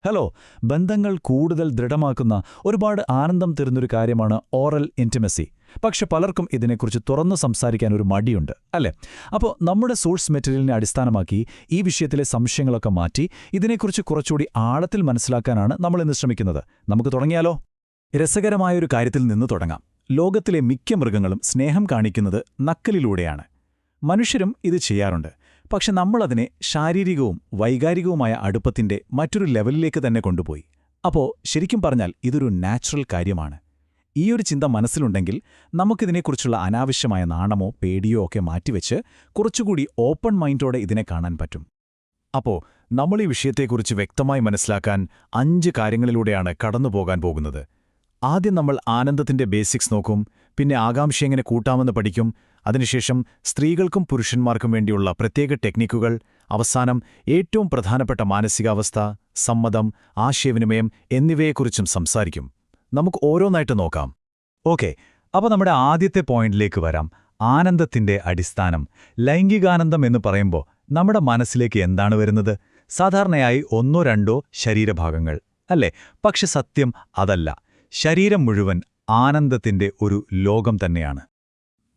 Hello. ബന്ധങ്ങൾ കൂടുതൽ ദൃഢമാക്കുന്ന ഒരുപാട് ആനന്ദം തരുന്നൊരു കാര്യമാണ് ഓറൽ ഇൻറ്റിമസി. പക്ഷെ പലർക്കും ഇതിനെക്കുറിച്ച് തുറന്നു സംസാരിക്കാൻ ഒരു മടിയുണ്ട്, അല്ലേ? അപ്പോൾ നമ്മുടെ സോഴ്സ് മെറ്റീരിയലിനെ അടിസ്ഥാനമാക്കി ഈ വിഷയത്തിലെ സംശയങ്ങളൊക്കെ മാറ്റി ഇതിനെക്കുറിച്ച് കുറച്ചുകൂടി ആഴത്തിൽ മനസ്സിലാക്കാനാണ് നമ്മളിന്ന് ശ്രമിക്കുന്നത്. നമുക്ക് തുടങ്ങിയാലോ? രസകരമായൊരു കാര്യത്തിൽ നിന്ന് തുടങ്ങാം. ലോകത്തിലെ മിക്ക മൃഗങ്ങളും സ്നേഹം കാണിക്കുന്നത് നക്കലിലൂടെയാണ്. മനുഷ്യരും ഇത് ചെയ്യാറുണ്ട്. പക്ഷെ നമ്മളതിനെ ശാരീരികവും വൈകാരികവുമായ അടുപ്പത്തിന്റെ മറ്റൊരു ലെവലിലേക്ക് തന്നെ കൊണ്ടുപോയി. അപ്പോൾ ശരിക്കും പറഞ്ഞാൽ ഇതൊരു നാച്ചുറൽ കാര്യമാണ്. ഈയൊരു ചിന്ത മനസ്സിലുണ്ടെങ്കിൽ നമുക്കിതിനെക്കുറിച്ചുള്ള അനാവശ്യമായ നാണമോ പേടിയോ ഒക്കെ മാറ്റിവെച്ച് കുറച്ചുകൂടി ഓപ്പൺ മൈൻഡോടെ ഇതിനെ കാണാൻ പറ്റും. അപ്പോൾ നമ്മൾ ഈ വിഷയത്തെക്കുറിച്ച് വ്യക്തമായി മനസ്സിലാക്കാൻ 5 കാര്യങ്ങളിലൂടെയാണ് കടന്നുപോകാൻ പോകുന്നത്. ആദ്യം നമ്മൾ ആനന്ദത്തിന്റെ ബേസിക്സ് നോക്കും, പിന്നെ ആകാംക്ഷ എങ്ങനെ കൂട്ടാമെന്ന് പഠിക്കും, അതിനുശേഷം സ്ത്രീകൾക്കും പുരുഷന്മാർക്കും വേണ്ടിയുള്ള പ്രത്യേക ടെക്നിക്കുകൾ, അവസാനം ഏറ്റവും പ്രധാനപ്പെട്ട മാനസികാവസ്ഥ, സമ്മതം, ആശയവിനിമയം എന്നിവയെക്കുറിച്ചും സംസാരിക്കും. നമുക്ക് ഓരോന്നായിട്ട് നോക്കാം. ഓക്കെ, അപ്പോൾ നമ്മുടെ ആദ്യത്തെ പോയിന്റിലേക്ക് വരാം. ആനന്ദത്തിന്റെ അടിസ്ഥാനം. ലൈംഗികാനന്ദം എന്ന് പറയുമ്പോൾ നമ്മുടെ മനസ്സിലേക്ക് എന്താണ് വരുന്നത്? സാധാരണയായി 1-2 ശരീരഭാഗങ്ങൾ, അല്ലേ? പക്ഷെ സത്യം അതല്ല. ശരീരം മുഴുവൻ ആനന്ദത്തിന്റെ ഒരു ലോകം തന്നെയാണ്.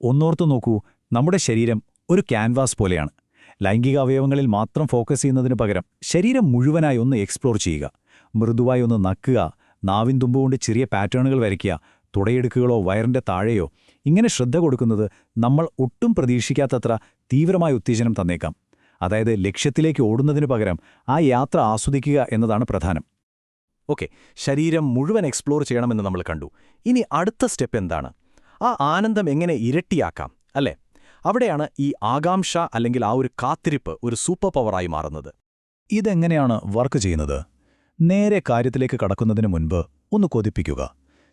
ഒന്നോർത്തു നോക്കൂ, നമ്മുടെ ശരീരം ഒരു ക്യാൻവാസ് പോലെയാണ്. ലൈംഗിക അവയവങ്ങളിൽ മാത്രം ഫോക്കസ് ചെയ്യുന്നതിനു പകരം ശരീരം മുഴുവനായി ഒന്ന് എക്സ്പ്ലോർ ചെയ്യുക. മൃദുവായി ഒന്ന് നക്കുക, നാവിൻ തുമ്പുകൊണ്ട് ചെറിയ പാറ്റേണുകൾ വരയ്ക്കുക, തുടയെടുക്കുകളോ വയറിന്റെ താഴെയോ. ഇങ്ങനെ ശ്രദ്ധ കൊടുക്കുന്നത് നമ്മൾ ഒട്ടും പ്രതീക്ഷിക്കാത്തത്ര തീവ്രമായ ഉത്തേജനം തന്നേക്കാം. അതായത് ലക്ഷ്യത്തിലേക്ക് ഓടുന്നതിനു പകരം ആ യാത്ര ആസ്വദിക്കുക എന്നതാണ് പ്രധാനം. ഓക്കെ, ശരീരം മുഴുവൻ എക്സ്പ്ലോർ ചെയ്യണമെന്ന് നമ്മൾ കണ്ടു. ഇനി അടുത്ത സ്റ്റെപ്പ് എന്താണ്? ആ ആനന്ദം എങ്ങനെ ഇരട്ടിയാക്കാം, അല്ലേ? അവിടെയാണ് ഈ ആകാംക്ഷ അല്ലെങ്കിൽ ആ ഒരു കാത്തിരിപ്പ് ഒരു സൂപ്പർ പവറായി മാറുന്നത്. ഇതെങ്ങനെയാണ് വർക്ക് ചെയ്യുന്നത്? നേരെ കാര്യത്തിലേക്ക് കടക്കുന്നതിന് മുൻപ് ഒന്ന് കൊതിപ്പിക്കുക.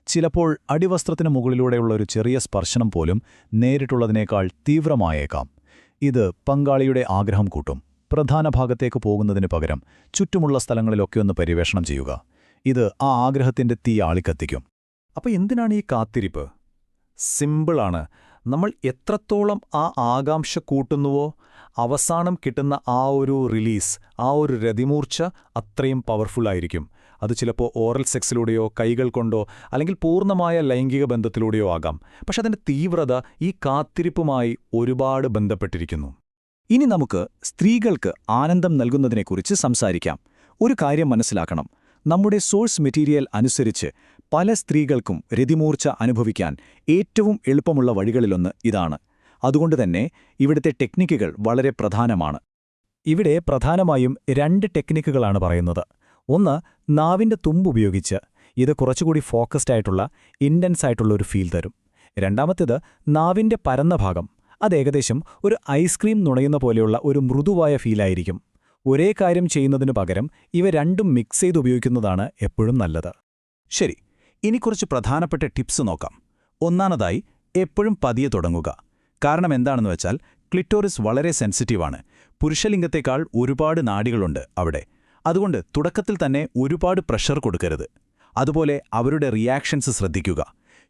ചിലപ്പോൾ അടിവസ്ത്രത്തിന് മുകളിലൂടെയുള്ള ഒരു ചെറിയ സ്പർശനം പോലും നേരിട്ടുള്ളതിനേക്കാൾ തീവ്രമായേക്കാം. ഇത് പങ്കാളിയുടെ ആഗ്രഹം കൂട്ടും. പ്രധാന ഭാഗത്തേക്ക് പോകുന്നതിന് പകരം ചുറ്റുമുള്ള സ്ഥലങ്ങളിലൊക്കെ ഒന്ന് പര്യവേഷണം ചെയ്യുക. ഇത് ആ ആഗ്രഹത്തിന്റെ തീ ആളിക്കത്തിക്കും. അപ്പോൾ എന്തിനാണ് ഈ കാത്തിരിപ്പ്? സിമ്പിളാണ്. നമ്മൾ എത്രത്തോളം ആ ആകാംക്ഷ കൂട്ടുന്നുവോ അവസാനം കിട്ടുന്ന ആ ഒരു റിലീസ്, ആ ഒരു രതിമൂർച്ച അത്രയും പവർഫുള്ളായിരിക്കും. അത് ചിലപ്പോൾ ഓറൽ സെക്സിലൂടെയോ കൈകൾ കൊണ്ടോ അല്ലെങ്കിൽ പൂർണ്ണമായ ലൈംഗിക ബന്ധത്തിലൂടെയോ ആകാം. പക്ഷെ അതിൻ്റെ തീവ്രത ഈ കാത്തിരിപ്പുമായി ഒരുപാട് ബന്ധപ്പെട്ടിരിക്കുന്നു. ഇനി നമുക്ക് സ്ത്രീകൾക്ക് ആനന്ദം നൽകുന്നതിനെക്കുറിച്ച് സംസാരിക്കാം. ഒരു കാര്യം മനസ്സിലാക്കണം. നമ്മുടെ സോഴ്സ് മെറ്റീരിയൽ അനുസരിച്ച് പല സ്ത്രീകൾക്കും രതിമൂർച്ച അനുഭവിക്കാൻ ഏറ്റവും എളുപ്പമുള്ള വഴികളിലൊന്ന് ഇതാണ്. അതുകൊണ്ടുതന്നെ ഇവിടുത്തെ ടെക്നിക്കുകൾ വളരെ പ്രധാനമാണ്. ഇവിടെ പ്രധാനമായും 2 ടെക്നിക്കുകളാണ് പറയുന്നത്. ഒന്ന്, നാവിന്റെ തുമ്പുപയോഗിച്ച്. ഇത് കുറച്ചുകൂടി ഫോക്കസ്ഡ് ആയിട്ടുള്ള, ഇൻറ്റൻസ് ആയിട്ടുള്ള ഒരു ഫീൽ തരും. രണ്ടാമത്തേത് നാവിന്റെ പരന്ന ഭാഗം. അത് ഏകദേശം ഒരു ഐസ്ക്രീം നുണയുന്ന പോലെയുള്ള ഒരു മൃദുവായ ഫീലായിരിക്കും. ഒരേ കാര്യം ചെയ്യുന്നതിനു പകരം ഇവ രണ്ടും മിക്സ് ചെയ്ത് ഉപയോഗിക്കുന്നതാണ് എപ്പോഴും നല്ലത്. ശരി, ഇനി കുറച്ച് പ്രധാനപ്പെട്ട ടിപ്സ് നോക്കാം. ഒന്നാമതായി, എപ്പോഴും പതിയെ തുടങ്ങുക. കാരണം എന്താണെന്ന് വെച്ചാൽ ക്ലിറ്റോറിസ് വളരെ സെൻസിറ്റീവാണ്. പുരുഷലിംഗത്തേക്കാൾ ഒരുപാട് നാഡികളുണ്ട് അവിടെ. അതുകൊണ്ട് തുടക്കത്തിൽ തന്നെ ഒരുപാട് പ്രഷർ കൊടുക്കരുത്. അതുപോലെ അവരുടെ റിയാക്ഷൻസ് ശ്രദ്ധിക്കുക.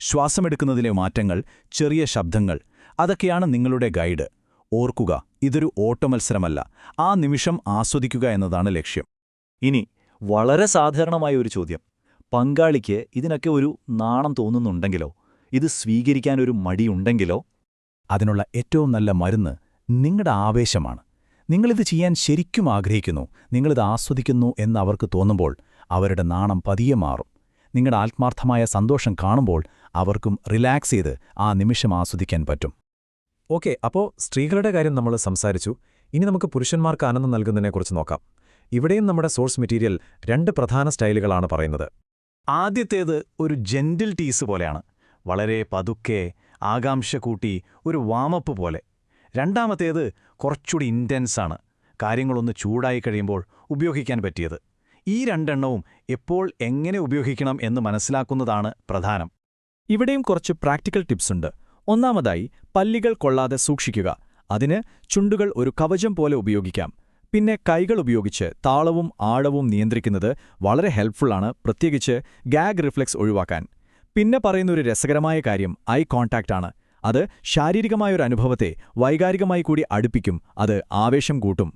ശ്വാസമെടുക്കുന്നതിലെ മാറ്റങ്ങൾ, ചെറിയ ശബ്ദങ്ങൾ, അതൊക്കെയാണ് നിങ്ങളുടെ ഗൈഡ്. ഓർക്കുക, ഇതൊരു ഓട്ടമത്സരമല്ല. ആ നിമിഷം ആസ്വദിക്കുക എന്നതാണ് ലക്ഷ്യം. ഇനി വളരെ സാധാരണമായ ഒരു ചോദ്യം. പങ്കാളിക്ക് ഇതിനൊക്കെ ഒരു നാണം തോന്നുന്നുണ്ടെങ്കിലോ, ഇത് സ്വീകരിക്കാനൊരു മടിയുണ്ടെങ്കിലോ? അതിനുള്ള ഏറ്റവും നല്ല മരുന്ന് നിങ്ങളുടെ ആവേശമാണ്. നിങ്ങളിത് ചെയ്യാൻ ശരിക്കും ആഗ്രഹിക്കുന്നു, നിങ്ങളിത് ആസ്വദിക്കുന്നു എന്ന് അവർക്ക് തോന്നുമ്പോൾ അവരുടെ നാണം പതിയെ മാറും. നിങ്ങളുടെ ആത്മാർത്ഥമായ സന്തോഷം കാണുമ്പോൾ അവർക്കും റിലാക്സ് ചെയ്ത് ആ നിമിഷം ആസ്വദിക്കാൻ പറ്റും. ഓക്കെ, അപ്പോൾ സ്ത്രീകളുടെ കാര്യം നമ്മൾ സംസാരിച്ചു. ഇനി നമുക്ക് പുരുഷന്മാർക്ക് ആനന്ദം നൽകുന്നതിനെക്കുറിച്ച് നോക്കാം. ഇവിടെയും നമ്മുടെ സോഴ്സ് മെറ്റീരിയൽ 2 പ്രധാന സ്റ്റൈലുകളാണ് പറയുന്നത്. ആദ്യത്തേത് ഒരു ജെന്റിൽ ടീസ് പോലെയാണ്. വളരെ പതുക്കെ, ആകാംക്ഷ കൂട്ടി, ഒരു വാമപ്പ് പോലെ. രണ്ടാമത്തേത് കുറച്ചുകൂടി ഇൻറ്റൻസാണ്. കാര്യങ്ങളൊന്ന് ചൂടായി കഴിയുമ്പോൾ ഉപയോഗിക്കാൻ പറ്റിയത്. ഈ 2 എണ്ണവും എപ്പോൾ എങ്ങനെ ഉപയോഗിക്കണം എന്ന് മനസ്സിലാക്കുന്നതാണ് പ്രധാനം. ഇവിടെയും കുറച്ച് പ്രാക്ടിക്കൽ ടിപ്സുണ്ട്. ഒന്നാമതായി, പല്ലികൾ കൊള്ളാതെ സൂക്ഷിക്കുക. അതിന് ചുണ്ടുകൾ ഒരു കവചം പോലെ ഉപയോഗിക്കാം. പിന്നെ കൈകൾ ഉപയോഗിച്ച് താളവും ആഴവും നിയന്ത്രിക്കുന്നത് വളരെ ഹെൽപ്ഫുള്ളാണ്, പ്രത്യേകിച്ച് ഗാഗ് റിഫ്ലെക്സ് ഒഴിവാക്കാൻ. പിന്നെ പറയുന്നൊരു രസകരമായ കാര്യം ഐ കോൺടാക്റ്റ് ആണ്. അത് ശാരീരികമായൊരു അനുഭവത്തെ വൈകാരികമായി കൂടി അടുപ്പിക്കും. അത് ആവേശം കൂട്ടും.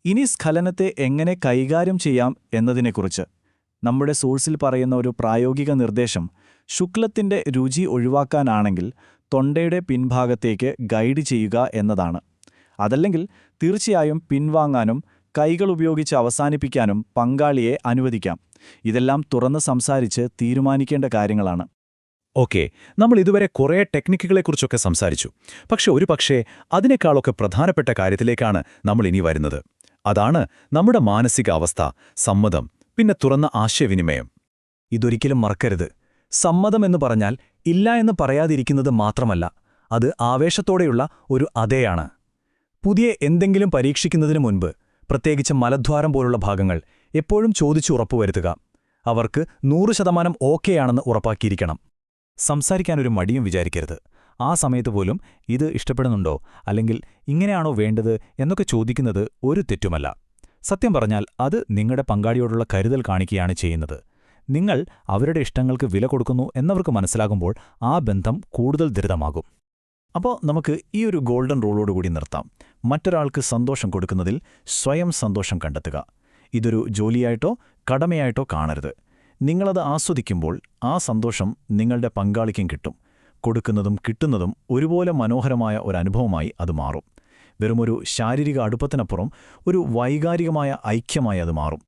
ഇനി സ്ഖലനത്തെ എങ്ങനെ കൈകാര്യം ചെയ്യാം എന്നതിനെക്കുറിച്ച് നമ്മുടെ സോഴ്സിൽ പറയുന്ന ഒരു പ്രായോഗിക നിർദ്ദേശം ശുക്ലത്തിന്റെ രുചി ഒഴിവാക്കാനാണെങ്കിൽ തൊണ്ടയുടെ പിൻഭാഗത്തേക്ക് ഗൈഡ് ചെയ്യുക എന്നതാണ്. അതല്ലെങ്കിൽ തീർച്ചയായും പിൻവാങ്ങാനും കൈകൾ ഉപയോഗിച്ച് അവസാനിപ്പിക്കാനും പങ്കാളിയെ അനുവദിക്കാം. ഇതെല്ലാം തുറന്ന് സംസാരിച്ച് തീരുമാനിക്കേണ്ട കാര്യങ്ങളാണ്. ഓക്കെ, നമ്മൾ ഇതുവരെ കുറേ ടെക്നിക്കുകളെക്കുറിച്ചൊക്കെ സംസാരിച്ചു. പക്ഷെ ഒരുപക്ഷേ അതിനേക്കാളൊക്കെ പ്രധാനപ്പെട്ട കാര്യത്തിലേക്കാണ് നമ്മൾ ഇനി വരുന്നത്. അതാണ് നമ്മുടെ മാനസിക അവസ്ഥ, സമ്മതം, പിന്നെ തുറന്ന ആശയവിനിമയം. ഇതൊരിക്കലും മറക്കരുത്. സമ്മതമെന്ന് പറഞ്ഞാൽ ഇല്ല എന്ന് പറയാതിരിക്കുന്നത് മാത്രമല്ല, അത് ആവേശത്തോടെയുള്ള ഒരു അതേയാണ്. പുതിയ എന്തെങ്കിലും പരീക്ഷിക്കുന്നതിന് മുൻപ്, പ്രത്യേകിച്ച് മലദ്വാരം പോലുള്ള ഭാഗങ്ങൾ, എപ്പോഴും ചോദിച്ചു ഉറപ്പുവരുത്തുക. അവർക്ക് 100% ഓക്കെയാണെന്ന് ഉറപ്പാക്കിയിരിക്കണം. സംസാരിക്കാനൊരു മടിയും വിചാരിക്കരുത്. ആ സമയത്ത് പോലും ഇത് ഇഷ്ടപ്പെടുന്നുണ്ടോ, അല്ലെങ്കിൽ ഇങ്ങനെയാണോ വേണ്ടത് എന്നൊക്കെ ചോദിക്കുന്നത് ഒരു തെറ്റുമല്ല. സത്യം പറഞ്ഞാൽ അത് നിങ്ങളുടെ പങ്കാളിയോടുള്ള കരുതൽ കാണിക്കുകയാണ് ചെയ്യുന്നത്. നിങ്ങൾ അവരുടെ ഇഷ്ടങ്ങൾക്ക് വില കൊടുക്കുന്നു എന്നവർക്ക് മനസ്സിലാകുമ്പോൾ ആ ബന്ധം കൂടുതൽ ദൃഢമാകും. അപ്പോൾ നമുക്ക് ഈ ഒരു ഗോൾഡൻ റൂളോടുകൂടി നിർത്താം. മറ്റൊരാൾക്ക് സന്തോഷം കൊടുക്കുന്നതിൽ സ്വയം സന്തോഷം കണ്ടെത്തുക. ഇതൊരു ജോലിയായിട്ടോ കടമയായിട്ടോ കാണരുത്. നിങ്ങളത് ആസ്വദിക്കുമ്പോൾ ആ സന്തോഷം നിങ്ങളുടെ പങ്കാളിക്കും കിട്ടും. കൊടുക്കുന്നതും കിട്ടുന്നതും ഒരുപോലെ മനോഹരമായ ഒരനുഭവമായി അത് മാറും. വെറുമൊരു ശാരീരിക അടുപ്പത്തിനപ്പുറം ഒരു വൈകാരികമായ ഐക്യമായി അത് മാറും.